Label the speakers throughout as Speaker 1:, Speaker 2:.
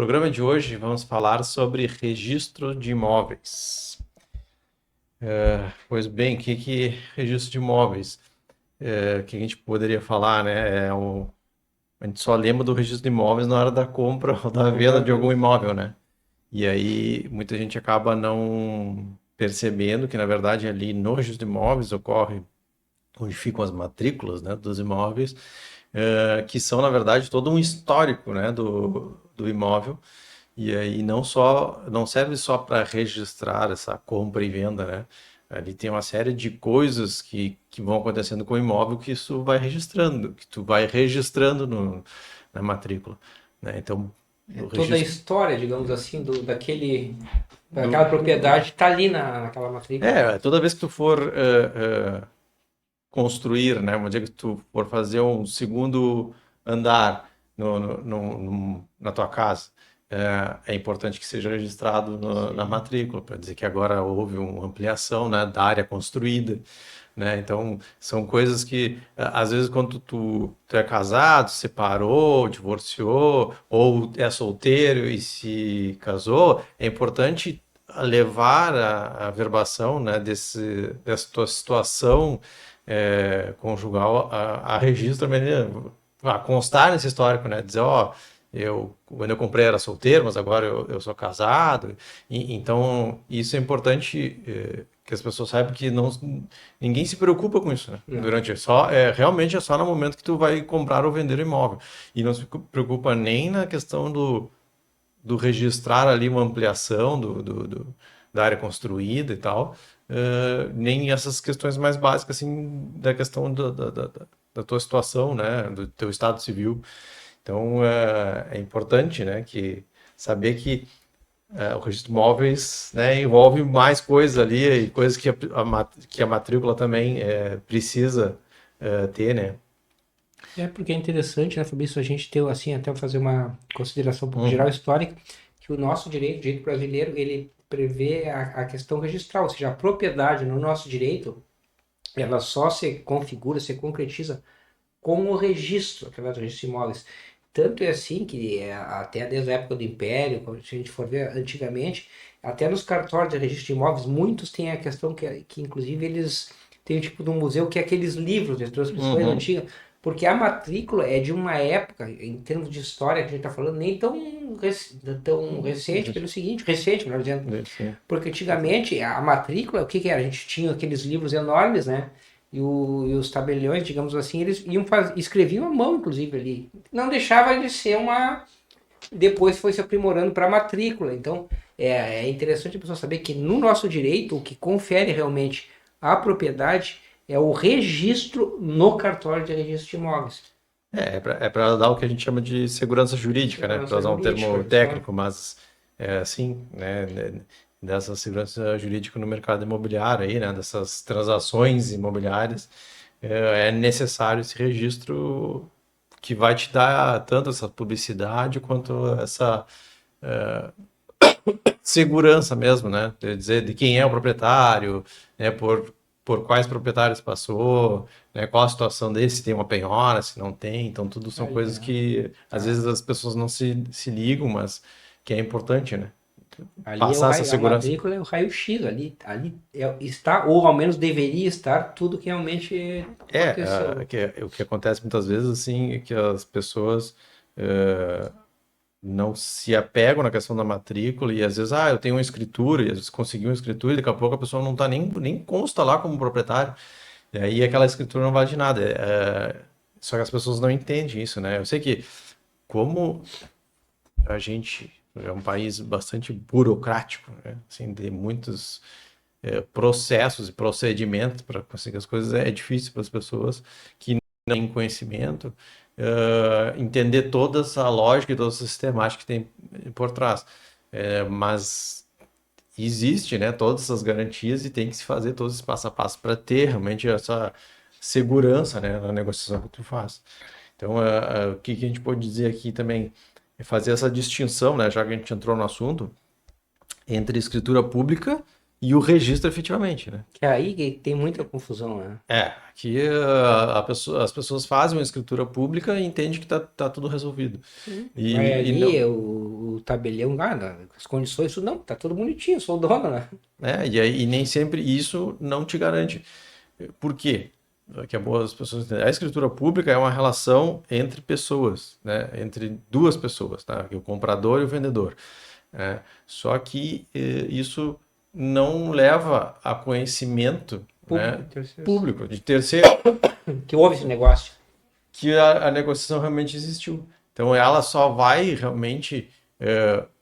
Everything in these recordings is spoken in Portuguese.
Speaker 1: programa de hoje vamos falar sobre registro de imóveis. Pois bem, que registro de imóveis? Que a gente poderia falar, né? A gente só lembra do registro de imóveis na hora da compra ou da venda de algum imóvel, né? E aí muita gente acaba não percebendo que, na verdade, ali no registro de imóveis ocorre onde ficam as matrículas, né, dos imóveis, que são, na verdade, todo um histórico, né, do imóvel. E aí não serve só para registrar essa compra e venda, né? Ali tem uma série de coisas que vão acontecendo com o imóvel que isso vai registrando, que tu vai registrando na matrícula, né? Então,
Speaker 2: É
Speaker 1: o
Speaker 2: toda a
Speaker 1: registro
Speaker 2: história, digamos assim, daquela
Speaker 1: do,
Speaker 2: propriedade está ali naquela matrícula.
Speaker 1: toda vez que tu for construir, né? Vamos dizer que tu for fazer um segundo andar na tua casa, é importante que seja registrado na
Speaker 2: Sim.
Speaker 1: matrícula, para dizer que agora houve uma ampliação, né, da área construída, né? Então, são coisas que, às vezes, quando tu é casado, separou, divorciou, ou é solteiro e se casou, é importante levar a verbação, né, dessa tua situação conjugal a registro, a constar nesse histórico, né? Dizer, ó, quando eu comprei era solteiro, mas agora eu sou casado. Então, isso é importante que as pessoas saibam que ninguém se preocupa com isso, né?
Speaker 2: Não.
Speaker 1: Realmente é só no momento que tu vai comprar ou vender o imóvel. E não se preocupa nem na questão do registrar ali uma ampliação da área construída e tal, nem essas questões mais básicas, assim, da questão da tua situação, né, do teu estado civil. Então, é importante, né, saber que o registro de imóveis, né, envolve mais coisas ali, e coisas que a matrícula também precisa ter, né.
Speaker 2: É porque é interessante, né, Fabrício, a gente ter, assim, até fazer uma consideração um pouco geral
Speaker 1: Uhum,
Speaker 2: histórica, que o direito brasileiro, ele prevê a questão registral, ou seja, a propriedade no nosso direito, ela só se configura, se concretiza com o registro, através do registro de imóveis. Tanto é assim que até desde a época do Império, se a gente for ver antigamente, até nos cartórios de registro de imóveis, muitos têm a questão que inclusive eles têm um tipo de um museu que é aqueles livros de transcrições
Speaker 1: uhum,
Speaker 2: antigas, porque a matrícula é de uma época, em termos de história que a gente está falando, nem tão recente, pelo seguinte, recente, melhor dizendo,
Speaker 1: sim.
Speaker 2: porque antigamente a matrícula, o que era? A gente tinha aqueles livros enormes, né? E os tabeliões, digamos assim, eles escreviam à mão, inclusive, ali. Não deixava de ser uma. Depois foi se aprimorando para a matrícula. Então, é interessante a pessoa saber que no nosso direito, o que confere realmente a propriedade é o registro no cartório de registro de imóveis.
Speaker 1: É para dar o que a gente chama de segurança jurídica, né? Para
Speaker 2: Segurança
Speaker 1: usar um
Speaker 2: jurídica,
Speaker 1: termo
Speaker 2: justamente.
Speaker 1: técnico, mas é assim, né? Dessa segurança jurídica no mercado imobiliário aí, né? Dessas transações imobiliárias, é necessário esse registro que vai te dar tanto essa publicidade quanto essa segurança mesmo, né? De dizer de quem é o proprietário, né? Por quais proprietários passou, né? Qual a situação dele, se tem uma penhora, se não tem. Então, tudo são
Speaker 2: Ali,
Speaker 1: coisas que às
Speaker 2: a-
Speaker 1: vezes as pessoas não se ligam, mas que é importante, né?
Speaker 2: ali é o
Speaker 1: Passar essa
Speaker 2: raio, a
Speaker 1: segurança.
Speaker 2: matrícula é o raio-x, ali está, ou ao menos deveria estar, tudo que realmente aconteceu.
Speaker 1: O que acontece muitas vezes, assim, é que as pessoas não se apegam na questão da matrícula e às vezes, eu tenho uma escritura, e às vezes consegui uma escritura e daqui a pouco a pessoa não está nem consta lá como proprietário. E aí aquela escritura não vale de nada. Só que as pessoas não entendem isso, né? Eu sei que como a gente é um país bastante burocrático, né? Assim, de muitos processos e procedimentos para conseguir as coisas, é difícil para as pessoas que não têm conhecimento entender toda essa lógica e toda essa sistemática que tem por trás. Mas existe, né, todas essas garantias e tem que se fazer todos os passo a passo para ter realmente essa segurança, né, na negociação que tu faz. Então, o que a gente pode dizer aqui também é fazer essa distinção, né, já que a gente entrou no assunto, entre escritura pública e o registro efetivamente, né?
Speaker 2: Que é aí que tem muita confusão, né?
Speaker 1: Aqui as pessoas fazem uma escritura pública e entendem que tá tudo resolvido.
Speaker 2: Sim. Vai
Speaker 1: E
Speaker 2: ali,
Speaker 1: não,
Speaker 2: o tabelião, as condições, isso não, tá tudo bonitinho, sou o dono, né?
Speaker 1: e nem sempre isso não te garante. Por quê? Que é bom as pessoas entenderem. A escritura pública é uma relação entre pessoas, né? Entre duas pessoas, tá? O comprador e o vendedor. Né? Só que isso não leva a conhecimento,
Speaker 2: Público,
Speaker 1: né,
Speaker 2: terceiros.
Speaker 1: público, de terceiro,
Speaker 2: Que houve esse negócio.
Speaker 1: que a negociação realmente existiu. Então ela só vai realmente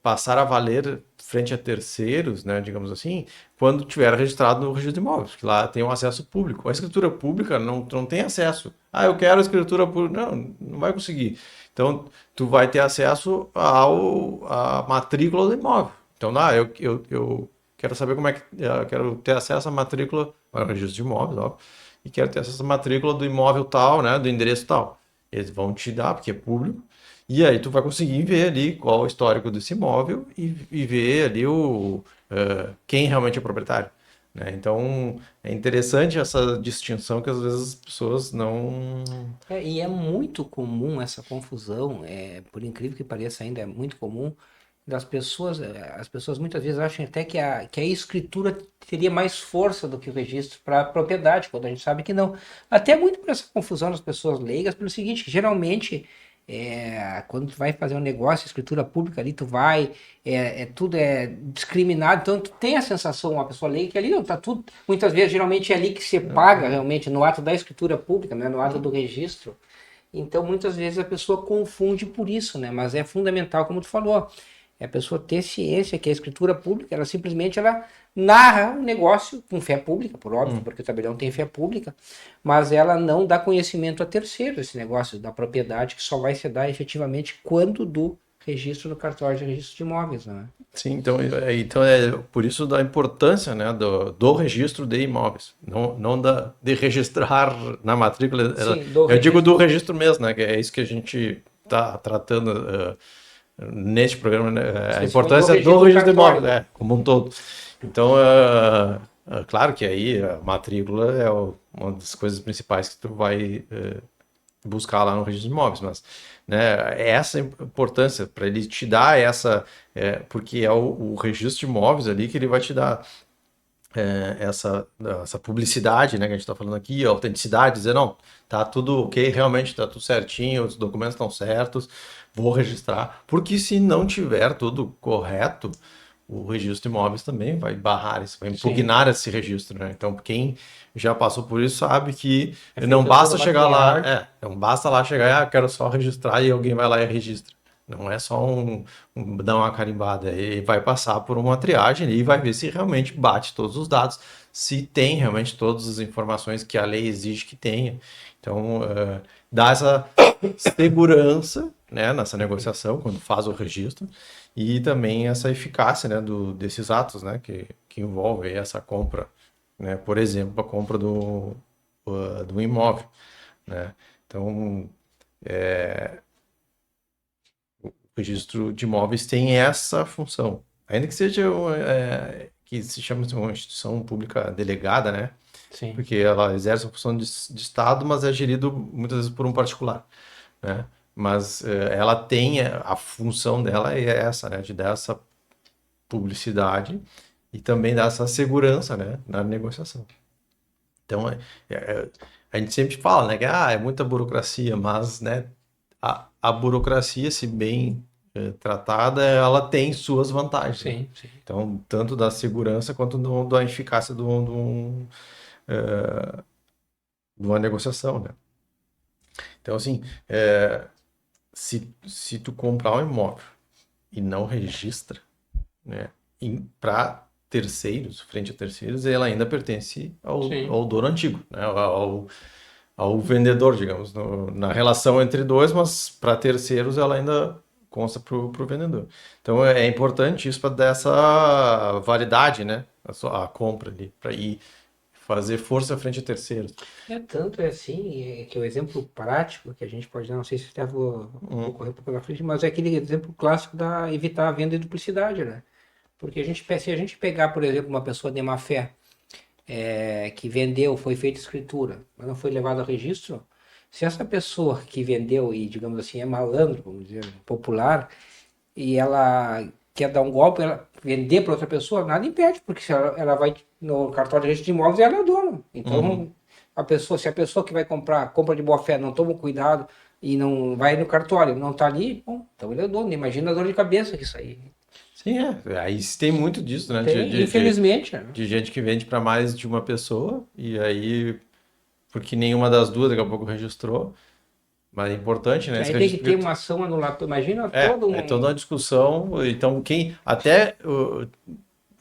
Speaker 1: passar a valer frente a terceiros, né, digamos assim, quando tiver registrado no registro de imóveis, que lá tem um acesso público. A escritura pública não tem acesso. Ah, eu quero a escritura pública. Não vai conseguir. Então, tu vai ter acesso à matrícula do imóvel. Então, eu quero saber como é que. Eu quero ter acesso à matrícula, ao registro de imóveis, óbvio, e quero ter acesso à matrícula do imóvel tal, né, do endereço tal. Eles vão te dar, porque é público, e aí tu vai conseguir ver ali qual é o histórico desse imóvel e ver ali quem realmente é o proprietário. Né? Então é interessante essa distinção que às vezes as pessoas não.
Speaker 2: E é muito comum essa confusão, por incrível que pareça, ainda é muito comum das pessoas. As pessoas muitas vezes acham até que a escritura teria mais força do que o registro para a propriedade, quando a gente sabe que não. Até muito por essa confusão das pessoas leigas, pelo seguinte, que geralmente quando tu vai fazer um negócio, escritura pública ali, tu vai, tudo é discriminado, então tu tem a sensação, uma pessoa leiga, que ali não, tá tudo, muitas vezes, geralmente é ali que se paga realmente, no ato da escritura pública, né, no ato do registro, então muitas vezes a pessoa confunde por isso, né, mas é fundamental, como tu falou, é a pessoa ter ciência que a escritura pública, ela simplesmente ela narra o negócio com fé pública, por óbvio, porque o tabelião tem fé pública, mas ela não dá conhecimento a terceiro esse negócio da propriedade que só vai se dar efetivamente quando do registro no cartório de registro de imóveis, né?
Speaker 1: Sim, então é por isso da importância, né, do registro de imóveis, não de registrar na matrícula.
Speaker 2: Sim, do
Speaker 1: Eu digo do
Speaker 2: registro.
Speaker 1: registro mesmo, né, que é isso que a gente está tratando neste programa, né, a
Speaker 2: Sim, sim, mas do
Speaker 1: importância do
Speaker 2: registro do
Speaker 1: registro de
Speaker 2: cartório,
Speaker 1: imóveis,
Speaker 2: né?
Speaker 1: como um todo. Então, claro que aí a matrícula é uma das coisas principais que tu vai buscar lá no registro de imóveis, mas né, é essa importância para ele te dar porque é o registro de imóveis ali que ele vai te dar essa publicidade, né, que a gente está falando aqui, a autenticidade, dizer, não, tá tudo ok, realmente tá tudo certinho, os documentos estão certos, vou registrar, porque se não tiver tudo correto, o registro de imóveis também vai barrar isso, vai
Speaker 2: Sim.
Speaker 1: impugnar esse registro, né? Então, quem já passou por isso sabe que
Speaker 2: É
Speaker 1: não
Speaker 2: feito todo
Speaker 1: basta chegar lá,
Speaker 2: maquiagem.
Speaker 1: não basta lá chegar, quero só registrar e alguém vai lá e registra. Não é só dar uma carimbada, ele vai passar por uma triagem e vai ver se realmente bate todos os dados, se tem realmente todas as informações que a lei exige que tenha. Então, dá essa segurança, né, nessa negociação, quando faz o registro, e também essa eficácia, né, desses atos, né, que envolvem essa compra, né, por exemplo, a compra do imóvel, né. Então, o registro de imóveis tem essa função, ainda que seja que se chama de uma instituição pública delegada, né,
Speaker 2: Sim.
Speaker 1: porque ela exerce a função de Estado, mas é gerido muitas vezes por um particular, né? Mas ela tem a função dela é essa, né? De dar essa publicidade e também dar essa segurança, né? Na negociação. Então, a gente sempre fala, né? Que é muita burocracia, mas, né? A burocracia, se bem tratada, ela tem suas vantagens, né?
Speaker 2: Sim, sim.
Speaker 1: Então, tanto da segurança quanto da eficácia de uma negociação, né? Então, assim, se tu comprar um imóvel e não registra, né, para terceiros, frente a terceiros, ela ainda pertence
Speaker 2: Sim.
Speaker 1: ao dono antigo, né, ao vendedor, digamos, na relação entre dois, mas para terceiros ela ainda consta para o vendedor. Então é importante isso para dar essa validade, né, a compra ali, para ir fazer força frente a terceiros.
Speaker 2: Tanto é assim, que o exemplo prático que a gente pode dar, não sei se até vou
Speaker 1: Hum,
Speaker 2: correr um pouco pela frente, mas é aquele exemplo clássico da evitar a venda e duplicidade, né? Porque se a gente pegar, por exemplo, uma pessoa de má fé, que vendeu, foi feita escritura, mas não foi levado ao registro, se essa pessoa que vendeu e, digamos assim, é malandro, vamos dizer, popular, e ela quer dar um golpe, ela vender para outra pessoa, nada impede, porque se ela vai no cartório de registro de imóveis, ela é o dono.
Speaker 1: Uhum.
Speaker 2: Então, se a pessoa que vai comprar, compra de boa fé, não toma cuidado e não vai no cartório, não está ali, bom, então ele é o dono. Imagina a dor de cabeça que isso aí.
Speaker 1: Sim, é. Aí tem muito disso, né?
Speaker 2: Tem, infelizmente, né?
Speaker 1: De gente que vende para mais de uma pessoa, e aí, porque nenhuma das duas daqui a pouco registrou. Mas é importante, né? Esse
Speaker 2: Aí tem que
Speaker 1: registro,
Speaker 2: ter
Speaker 1: porque
Speaker 2: uma ação anulatória. Imagina todo
Speaker 1: é toda
Speaker 2: um.
Speaker 1: uma discussão. Então, quem até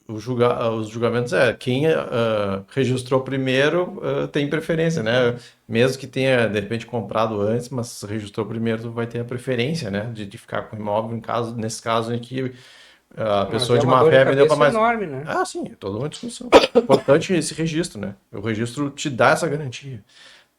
Speaker 1: os julgamentos quem registrou primeiro tem preferência, né? Mesmo que tenha de repente comprado antes, mas registrou primeiro, tu vai ter a preferência, né? De ficar com o imóvel nesse caso em que a
Speaker 2: Mas
Speaker 1: pessoa
Speaker 2: é
Speaker 1: de
Speaker 2: uma
Speaker 1: má
Speaker 2: dor de
Speaker 1: fé vendeu para
Speaker 2: cabeça
Speaker 1: mais.
Speaker 2: enorme, né?
Speaker 1: Ah, sim, é toda uma discussão. Importante esse registro, né? O registro te dá essa garantia.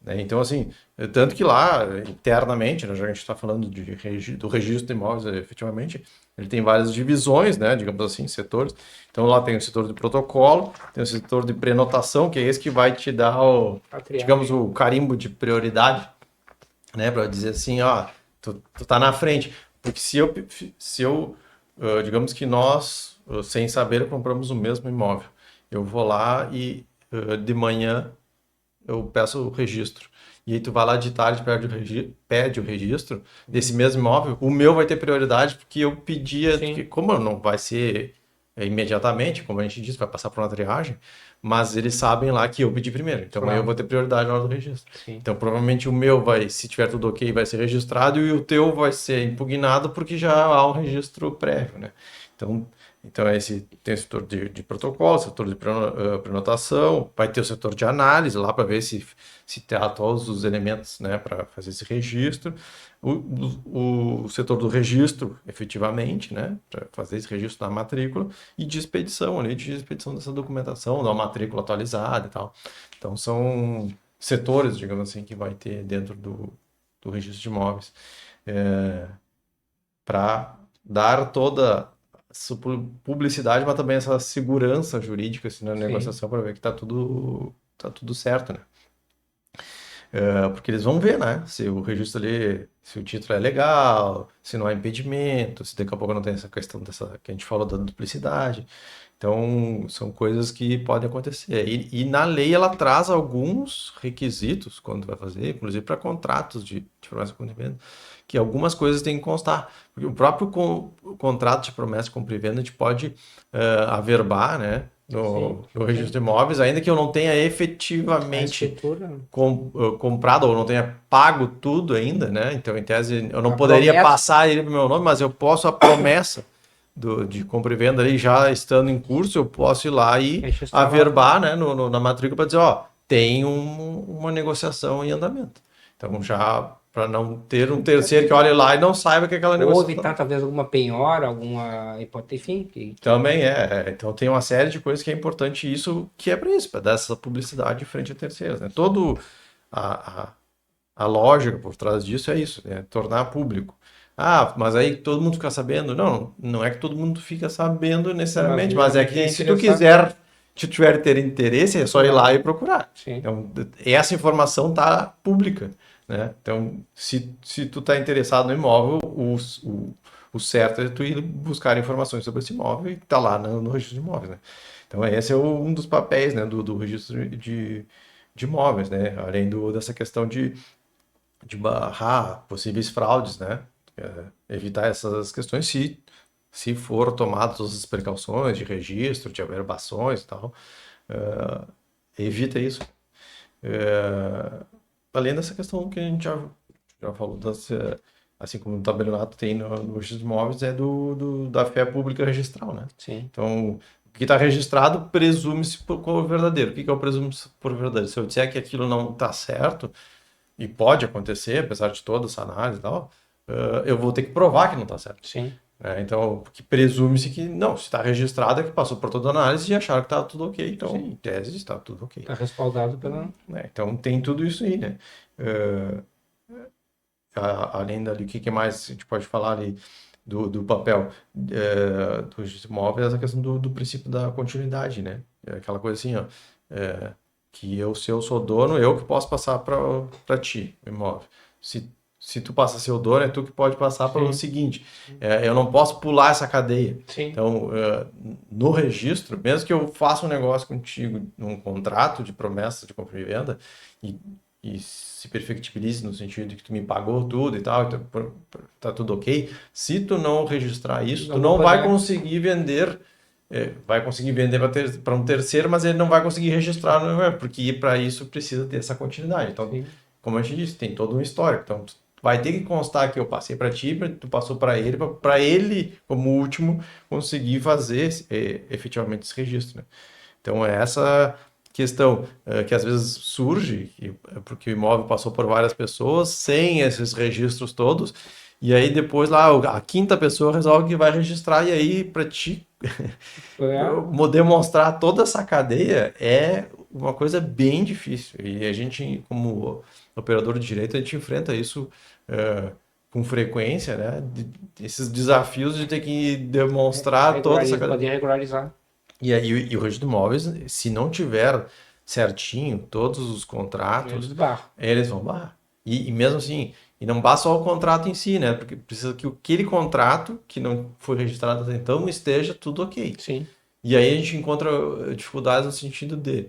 Speaker 1: Né? Então, assim, tanto que lá, internamente, né, já que a gente está falando do registro de imóveis, efetivamente, ele tem várias divisões, né, digamos assim, setores. Então, lá tem o setor de protocolo, tem o setor de prenotação, que é esse que vai te dar
Speaker 2: A
Speaker 1: digamos,
Speaker 2: triagem.
Speaker 1: o carimbo de prioridade, né, para dizer assim, ó, tu tá na frente. Porque digamos que nós, sem saber, compramos o mesmo imóvel. Eu vou lá e de manhã eu peço o registro. E aí tu vai lá de tarde, pede o registro desse mesmo imóvel, o meu vai ter prioridade porque eu pedia, que
Speaker 2: Sim,
Speaker 1: como não vai ser imediatamente, como a gente disse, vai passar por uma triagem, mas eles sabem lá que eu pedi primeiro, então aí eu
Speaker 2: claro.
Speaker 1: vou ter prioridade na hora do registro.
Speaker 2: Sim.
Speaker 1: Então provavelmente o meu vai, se tiver tudo ok, vai ser registrado e o teu vai ser impugnado porque já há um registro prévio, né? Então, tem o setor de protocolo, setor de prenotação, vai ter o setor de análise lá para ver se tem todos os elementos, né, para fazer esse registro. O setor do registro, efetivamente, né, para fazer esse registro da matrícula e de expedição ali, de expedição dessa documentação, da matrícula atualizada e tal. Então são setores, digamos assim, que vai ter dentro do registro de imóveis. Para dar toda essa publicidade, mas também essa segurança jurídica assim, na
Speaker 2: Sim.
Speaker 1: negociação para ver que tá tudo certo, né? Porque eles vão ver, né? Se o registro ali, se o título é legal, se não há impedimento, se daqui a pouco não tem essa questão dessa que a gente falou da duplicidade. Então, são coisas que podem acontecer. E na lei ela traz alguns requisitos quando vai fazer, inclusive para contratos de promessa de compra e venda, que algumas coisas têm que constar. Porque o próprio o contrato de promessa de compra e venda a gente pode averbar, né?
Speaker 2: Sim.
Speaker 1: No registro
Speaker 2: Sim.
Speaker 1: de imóveis, ainda que eu não tenha
Speaker 2: A
Speaker 1: efetivamente
Speaker 2: escritura,
Speaker 1: comprado ou não tenha pago tudo ainda, né? Então, em tese, eu não
Speaker 2: a
Speaker 1: poderia
Speaker 2: promessa
Speaker 1: passar ele para o meu nome, mas eu posso a promessa de compra e venda ali já estando em curso, eu posso ir lá e
Speaker 2: registrar lá.
Speaker 1: averbar, né, na matrícula para dizer, ó, tem uma negociação em andamento. Então, já para não ter um terceiro que olhe lá e não saiba que aquela
Speaker 2: Ou
Speaker 1: negociação
Speaker 2: evitar talvez alguma penhora, alguma hipótese, enfim,
Speaker 1: também então tem uma série de coisas que é importante isso, que é para isso, para dar essa publicidade frente a terceiros, né? Todo a, a, a lógica por trás disso é isso, né? Tornar público. Ah, mas aí todo mundo fica sabendo? Não, não é que todo mundo fica sabendo
Speaker 2: mas
Speaker 1: necessariamente, mas é
Speaker 2: geralmente
Speaker 1: que
Speaker 2: é
Speaker 1: se tu
Speaker 2: interessado.
Speaker 1: quiser, se tu tiver ter interesse, é só ir lá
Speaker 2: Claro,
Speaker 1: e procurar.
Speaker 2: sim.
Speaker 1: Então, essa informação tá pública, né? Então, se tu tá interessado no imóvel, o certo é tu ir buscar informações sobre esse imóvel e tá lá no registro de imóveis, né? Então, esse é um dos papéis, né, do registro de imóveis, né? Além dessa questão de barrar possíveis fraudes, né? Evitar essas questões se for tomado todas as precauções de registro, de averbações e tal, eh, evita isso. Além dessa questão que a gente já falou, assim como o tabelionato tem no registro de imóveis, é da fé pública registral, né?
Speaker 2: Sim.
Speaker 1: Então, o que está registrado presume-se por verdadeiro. O que é o presume-se por verdadeiro? Se eu disser que aquilo não está certo, e pode acontecer, apesar de toda essa análise e tal, eu vou ter que provar que não está certo.
Speaker 2: Sim.
Speaker 1: Então, porque presume-se que não, se está registrado é que passou por toda a análise e acharam que está tudo ok, então,
Speaker 2: Sim.
Speaker 1: em tese, está tudo ok.
Speaker 2: Está respaldado pela.
Speaker 1: Então, tem tudo isso aí, né? Uh, além dali, o que mais a gente pode falar ali? do papel do registro imóvel é essa questão do princípio da continuidade, né? É aquela coisa assim, ó, que se eu sou dono, eu que posso passar para ti o imóvel. Se tu passa a ser o dono, é tu que pode passar para o
Speaker 2: Sim,
Speaker 1: seguinte. Eu não posso pular essa cadeia.
Speaker 2: sim.
Speaker 1: Então, no registro, mesmo que eu faça um negócio contigo, num contrato de promessa de compra e venda, e, e se perfectibilize no sentido de que tu me pagou tudo e tal, então, tá tudo ok. Se tu não registrar isso, tu
Speaker 2: Não vou
Speaker 1: não vai
Speaker 2: poder.
Speaker 1: conseguir vender. Vai conseguir vender para um terceiro, mas ele não vai conseguir registrar, porque para isso precisa ter essa continuidade. Então,
Speaker 2: Sim.
Speaker 1: como a gente disse, tem todo um histórico. Então, vai ter que constar que eu passei para ti, tu passou para ele, como último, conseguir fazer efetivamente esse registro, né? Então, é essa questão que às vezes surge, porque o imóvel passou por várias pessoas, sem esses registros todos, e aí depois lá a quinta pessoa resolve que vai registrar, e aí para ti demonstrar toda essa cadeia é uma coisa bem difícil. E a gente, como operador de direito, a gente enfrenta isso com frequência, né? Esses desafios de ter que demonstrar toda essa cadeia.
Speaker 2: Poder regularizar.
Speaker 1: E o registro de imóveis, se não tiver certinho todos os
Speaker 2: Eles
Speaker 1: contratos,
Speaker 2: barram.
Speaker 1: eles vão barrar. E mesmo assim, e não basta só o contrato em si, né? Porque precisa que aquele contrato que não foi registrado até então esteja tudo ok.
Speaker 2: Sim.
Speaker 1: E aí a gente encontra dificuldades no sentido de,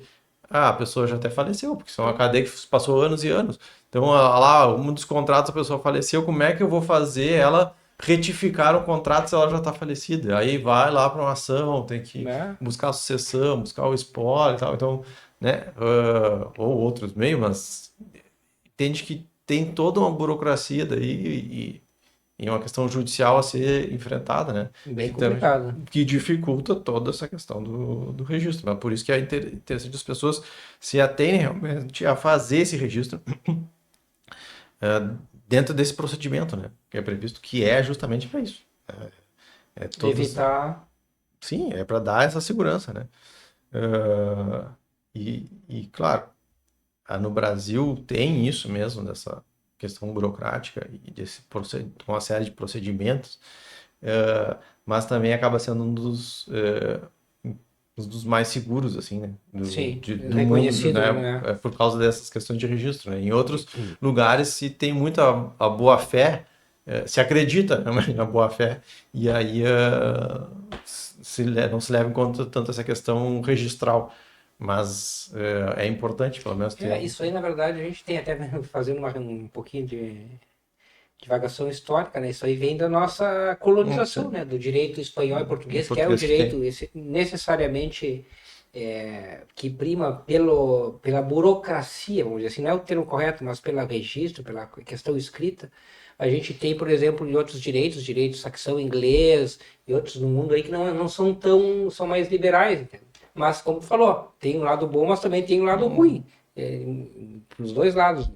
Speaker 1: a pessoa já até faleceu, porque isso é uma cadeia que passou anos e anos. Então, lá, um dos contratos a pessoa faleceu, como é que eu vou fazer ela retificar o contrato se ela já está falecida? Aí vai lá para uma ação, tem que
Speaker 2: Né?
Speaker 1: buscar a sucessão, buscar o espólio e tal. Então, né, ou outros meios, mas entende que tem toda uma burocracia daí e uma questão judicial a ser enfrentada, né?
Speaker 2: Bem complicado.
Speaker 1: Que dificulta toda essa questão do registro. Mas por isso que é interessante as pessoas se aterem realmente a fazer esse registro dentro desse procedimento, né? Que é previsto, que é justamente para isso.
Speaker 2: Evitar.
Speaker 1: Sim, é para dar essa segurança, né? Claro, no Brasil tem isso mesmo, dessa questão burocrática e uma série de procedimentos, mas também acaba sendo um dos mais seguros, assim, né?
Speaker 2: Sim.
Speaker 1: Do mundo,
Speaker 2: Reconhecido,
Speaker 1: né?
Speaker 2: né?
Speaker 1: Por causa dessas questões de registro, né? Em outros lugares se tem muita a boa-fé, se acredita, né, na boa-fé, e aí não se leva em conta tanto essa questão registral. Mas é importante, pelo menos, ter.
Speaker 2: Isso aí, na verdade, a gente tem até fazendo um pouquinho de divagação histórica, né? Isso aí vem da nossa colonização, né? Do direito espanhol e
Speaker 1: Em
Speaker 2: português, que é o
Speaker 1: português que tem.
Speaker 2: direito necessariamente que prima pela burocracia, vamos dizer assim, não é o termo correto, mas pelo registro, pela questão escrita. A gente tem, por exemplo, em outros direitos saxão inglês e outros no mundo aí que não são são mais liberais, entende? Mas como tu falou, tem um lado bom, mas também tem um lado ruim, para os dois lados.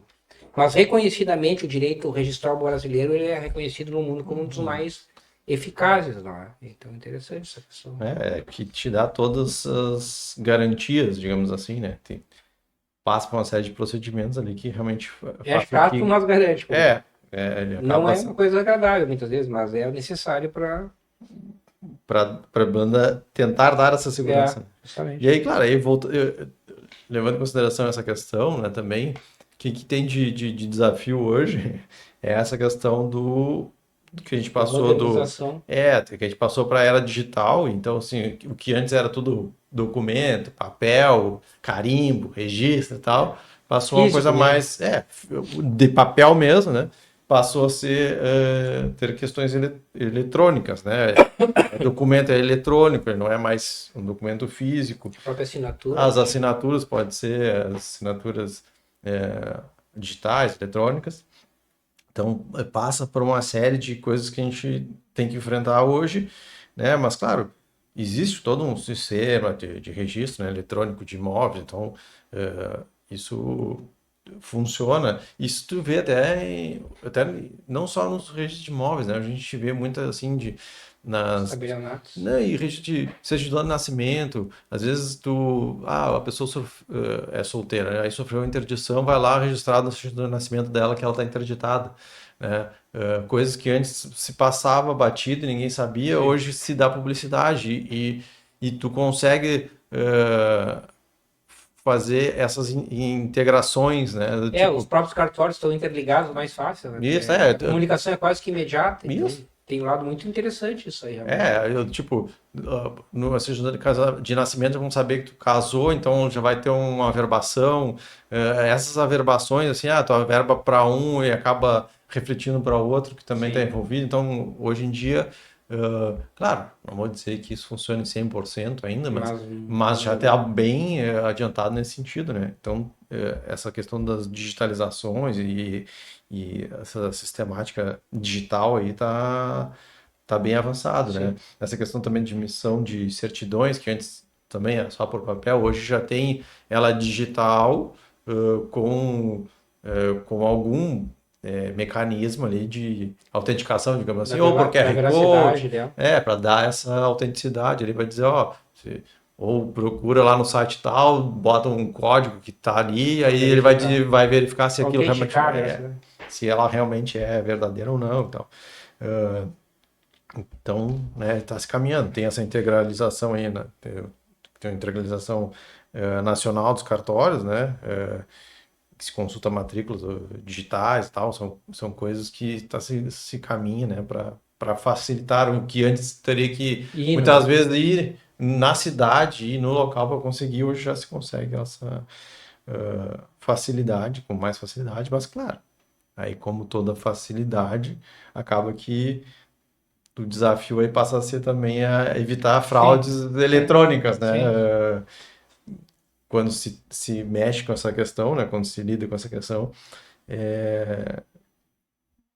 Speaker 2: Mas reconhecidamente o direito registral brasileiro ele é reconhecido no mundo como um dos mais eficazes, não é? Então é interessante essa questão.
Speaker 1: Que te dá todas as garantias, digamos assim, né? Passa por uma série de procedimentos ali que realmente
Speaker 2: É
Speaker 1: faz com que.
Speaker 2: chato, mas garante.
Speaker 1: Ele
Speaker 2: Não
Speaker 1: acaba
Speaker 2: é uma coisa agradável muitas vezes, mas é necessário para.
Speaker 1: para a banda tentar dar essa segurança. E
Speaker 2: Justamente.
Speaker 1: aí, claro, levando em consideração essa questão, né, também, o que tem de desafio hoje é essa questão do que a gente passou
Speaker 2: Modernização.
Speaker 1: que a gente passou para a era digital, então assim, o que antes era tudo documento, papel, carimbo, registro e tal, passou uma coisa
Speaker 2: Físico mesmo.
Speaker 1: mais de papel mesmo, né? Passou a ser ter questões eletrônicas, né? O documento é eletrônico, ele não é mais um documento físico.
Speaker 2: A própria assinatura.
Speaker 1: As assinaturas podem ser assinaturas digitais, eletrônicas. Então, passa por uma série de coisas que a gente tem que enfrentar hoje, né? Mas, claro, existe todo um sistema de registro, né, eletrônico de imóveis, então isso funciona. Isso tu vê até não só nos registros de imóveis, né? A gente vê muita assim
Speaker 2: Tabelionatos.
Speaker 1: né, e registro de certidão de nascimento, às vezes a pessoa é solteira, né? Aí sofreu interdição, vai lá registrar no certidão de nascimento dela que ela está interditada, né? Coisas que antes se passava batido e ninguém sabia,
Speaker 2: Sim.
Speaker 1: hoje se dá publicidade e tu consegue fazer essas integrações, né? Do
Speaker 2: Os
Speaker 1: tipo,
Speaker 2: próprios cartórios estão interligados mais fácil, né?
Speaker 1: isso
Speaker 2: A comunicação é quase que imediata, então
Speaker 1: isso.
Speaker 2: tem um lado muito interessante isso aí, realmente.
Speaker 1: Eu, tipo, no certidão de nascimento vão saber que tu casou, então já vai ter uma averbação. Essas averbações, assim, tu averba para um e acaba refletindo para o outro que também está
Speaker 2: Sim,
Speaker 1: envolvido. Então, hoje em dia, claro, não vou dizer que isso funcione 100% ainda,
Speaker 2: mas
Speaker 1: mas já está bem adiantado nesse sentido, né? Então, essa questão das digitalizações e essa sistemática digital aí tá bem avançado, né?
Speaker 2: sim.
Speaker 1: Essa questão também de emissão de certidões, que antes também era só por papel, hoje já tem ela digital, com algum mecanismo ali de autenticação, digamos assim, ou por
Speaker 2: Da
Speaker 1: QR
Speaker 2: veracidade
Speaker 1: Code,
Speaker 2: dela.
Speaker 1: para dar essa autenticidade. Ele vai dizer, ó, ou procura lá no site tal, bota um código que tá ali,
Speaker 2: Para
Speaker 1: aí ele vai,
Speaker 2: verificar.
Speaker 1: vai verificar se aquilo realmente
Speaker 2: Autenticar essa, né?
Speaker 1: se ela realmente é verdadeira ou não, então. Então, né, está se caminhando. Tem essa integralização aí, né? Tem uma integralização nacional dos cartórios, né? Que se consulta matrículas digitais e tal. São coisas que se caminha, né? Para facilitar o que antes teria que,
Speaker 2: E,
Speaker 1: muitas vezes, ir na cidade, ir no local para conseguir. Hoje já se consegue essa facilidade, com mais facilidade, mas claro, aí como toda facilidade, acaba que o desafio aí passa a ser também a evitar
Speaker 2: sim,
Speaker 1: fraudes
Speaker 2: sim,
Speaker 1: eletrônicas, né?
Speaker 2: sim.
Speaker 1: Quando se mexe com essa questão, né? Quando se lida com essa questão,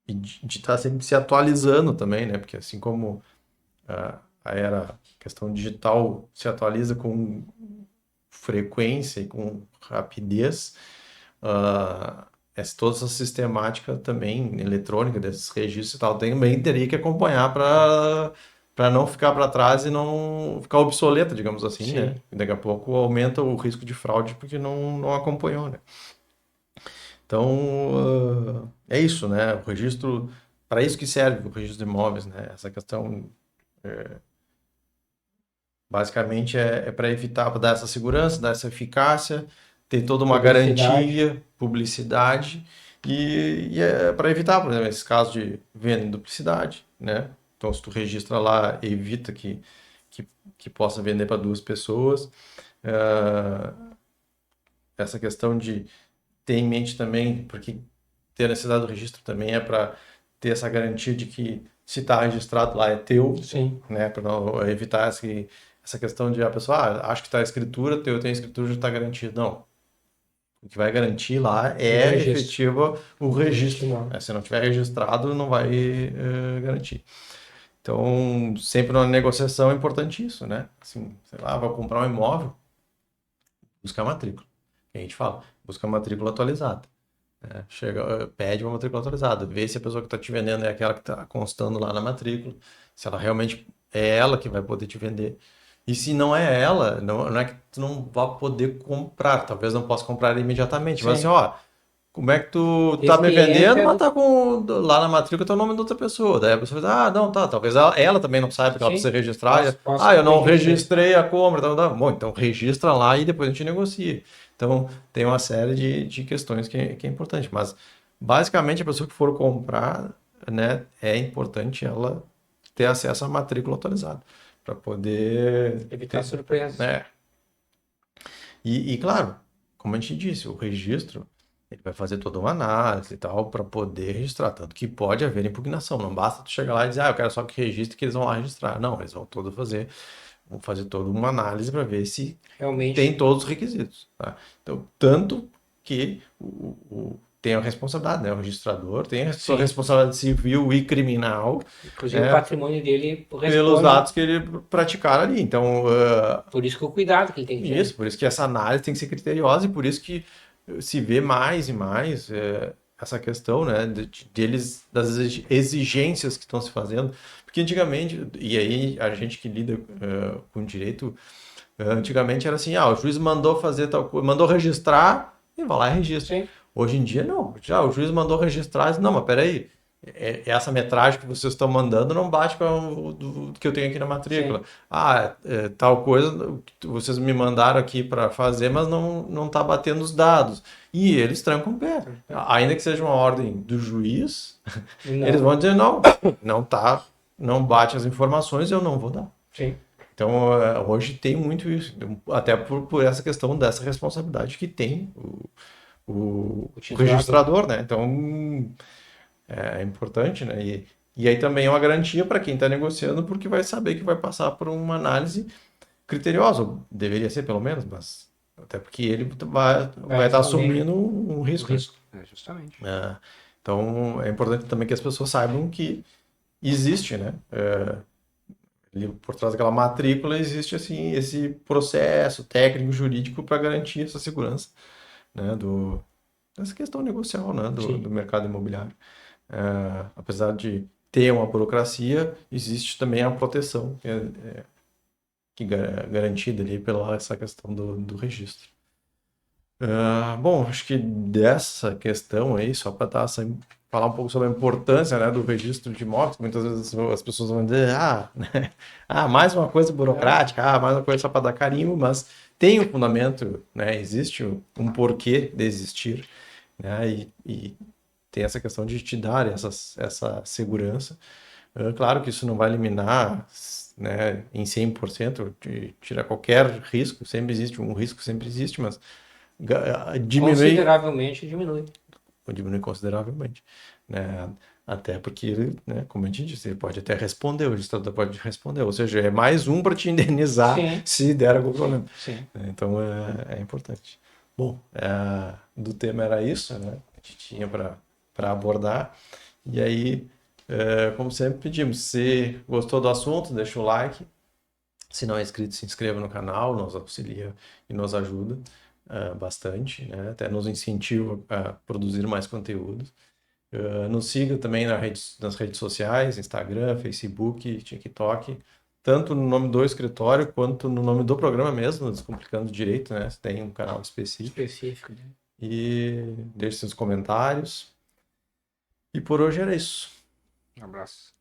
Speaker 1: e de estar sempre se atualizando também, né? Porque assim como a era questão digital se atualiza com frequência e com rapidez, toda essa sistemática também eletrônica desses registros e tal também teria que acompanhar para não ficar para trás e não ficar obsoleta, digamos assim, né?
Speaker 2: Sim.
Speaker 1: E daqui a pouco aumenta o risco de fraude porque não acompanhou, né? Então, é isso, né? O registro, para isso que serve o registro de imóveis, né? Essa questão, basicamente, é para evitar, para dar essa segurança, dar essa eficácia, ter toda uma
Speaker 2: Publicidade.
Speaker 1: garantia, publicidade, e é para evitar, por exemplo, esses casos de venda em duplicidade, né? Então, se tu registra lá, evita que, que possa vender para duas pessoas. Eh, Essa questão de ter em mente também, porque ter a necessidade do registro também é para ter essa garantia de que se está registrado lá é teu,
Speaker 2: Sim.
Speaker 1: né? Para não evitar essa questão de a pessoa, acho que está a escritura, eu tenho a escritura, já está garantido. Não. O que vai garantir lá
Speaker 2: O
Speaker 1: é
Speaker 2: registro.
Speaker 1: efetivo o
Speaker 2: O registro
Speaker 1: registro.
Speaker 2: não.
Speaker 1: Se não tiver registrado, não vai garantir. Então, sempre na negociação é importante isso, né? Assim, sei lá, vai comprar um imóvel, buscar matrícula. Que a gente fala, busca matrícula atualizada. Chega, pede uma matrícula atualizada, vê se a pessoa que está te vendendo é aquela que está constando lá na matrícula, se ela realmente é ela que vai poder te vender. E se não é ela, não é que tu não vá poder comprar, talvez não possa comprar imediatamente, mas assim,
Speaker 2: Sim.
Speaker 1: ó, como é que tu tá me vendendo,
Speaker 2: Experiência
Speaker 1: mas
Speaker 2: do.
Speaker 1: tá lá na matrícula tá o nome da outra pessoa. Daí a pessoa diz, não, tá, talvez ela também não saiba que ela precisa
Speaker 2: Sim.
Speaker 1: registrar.
Speaker 2: Posso
Speaker 1: Eu não
Speaker 2: corrigir isso aí.
Speaker 1: registrei a compra, tá. Bom, então registra lá e depois a gente negocia. Então tem uma série de questões que é importante, mas basicamente a pessoa que for comprar, né, é importante ela ter acesso à matrícula atualizada para poder
Speaker 2: Evitar
Speaker 1: ter,
Speaker 2: surpresas.
Speaker 1: né? E claro, como a gente disse, o registro ele vai fazer toda uma análise e tal para poder registrar, tanto que pode haver impugnação. Não basta tu chegar lá e dizer, eu quero só que registre que eles vão lá registrar. Não, eles vão fazer toda uma análise para ver se tem
Speaker 2: Realmente.
Speaker 1: todos os requisitos, tá? Então, tanto que tem a responsabilidade, né? O registrador tem a sua
Speaker 2: Sim.
Speaker 1: responsabilidade civil e criminal,
Speaker 2: Inclusive o
Speaker 1: né?
Speaker 2: patrimônio dele
Speaker 1: Pelos
Speaker 2: responde.
Speaker 1: atos que ele praticar ali. Então,
Speaker 2: Por isso que o cuidado que ele tem que ter.
Speaker 1: isso, por isso que essa análise tem que ser criteriosa e por isso que se vê mais e mais essa questão, né, das exigências que estão se fazendo. Porque antigamente, e aí a gente que lida com direito, antigamente era assim, o juiz mandou fazer tal coisa, mandou registrar e vai lá e registra.
Speaker 2: Sim.
Speaker 1: Hoje em dia, não. Já o juiz mandou registrar, não, mas peraí. essa metragem que vocês estão mandando não bate com o que eu tenho aqui na matrícula.
Speaker 2: Sim.
Speaker 1: Tal coisa vocês me mandaram aqui para fazer, mas não está batendo os dados. E eles trancam o pé. Ainda que seja uma ordem do juiz, eles
Speaker 2: Não.
Speaker 1: vão dizer, não tá, não bate as informações, eu não vou dar.
Speaker 2: Sim.
Speaker 1: Então, hoje tem muito isso, até por essa questão dessa responsabilidade que tem o
Speaker 2: Utilizado.
Speaker 1: registrador, né? Então, é importante, né? E aí também é uma garantia para quem está negociando, porque vai saber que vai passar por uma análise criteriosa, ou deveria ser pelo menos, mas até porque ele vai estar
Speaker 2: responder
Speaker 1: assumindo um
Speaker 2: o
Speaker 1: risco, né?
Speaker 2: risco. Justamente.
Speaker 1: Então, é importante também que as pessoas saibam que existe, né? Ali por trás daquela matrícula existe assim esse processo técnico jurídico para garantir essa segurança, né? Dessa questão negocial, né? Do
Speaker 2: Sim.
Speaker 1: mercado imobiliário. Apesar de ter uma burocracia, existe também a proteção que é garantida ali pela essa questão do registro. Bom, acho que dessa questão aí, só para falar um pouco sobre a importância, né, do registro de imóveis, muitas vezes as pessoas vão dizer, né, mais uma coisa burocrática, mais uma coisa só para dar carimbo, mas tem um fundamento, né, existe um porquê de existir, né, e tem essa questão de te dar essa segurança. Claro que isso não vai eliminar, né, em 100%, de tirar qualquer risco, sempre existe um risco, sempre existe, mas diminui,
Speaker 2: Consideravelmente diminui.
Speaker 1: diminui consideravelmente, né? Até porque, né, como a gente disse, ele pode até responder, o registrador pode responder, ou seja, é mais um para te indenizar
Speaker 2: Sim.
Speaker 1: se der algum problema.
Speaker 2: Sim.
Speaker 1: Então é importante. Bom, do tema era isso, né? A gente tinha para abordar. E aí, como sempre pedimos, se gostou do assunto, deixa o like. Se não é inscrito, se inscreva no canal, nos auxilia e nos ajuda bastante, né? Até nos incentiva a produzir mais conteúdos. Nos siga também nas redes sociais, Instagram, Facebook, TikTok, tanto no nome do escritório quanto no nome do programa mesmo, Descomplicando Direito, né? Tem um canal específico.
Speaker 2: Específico.
Speaker 1: E deixe seus comentários. E por hoje era isso.
Speaker 2: Um abraço.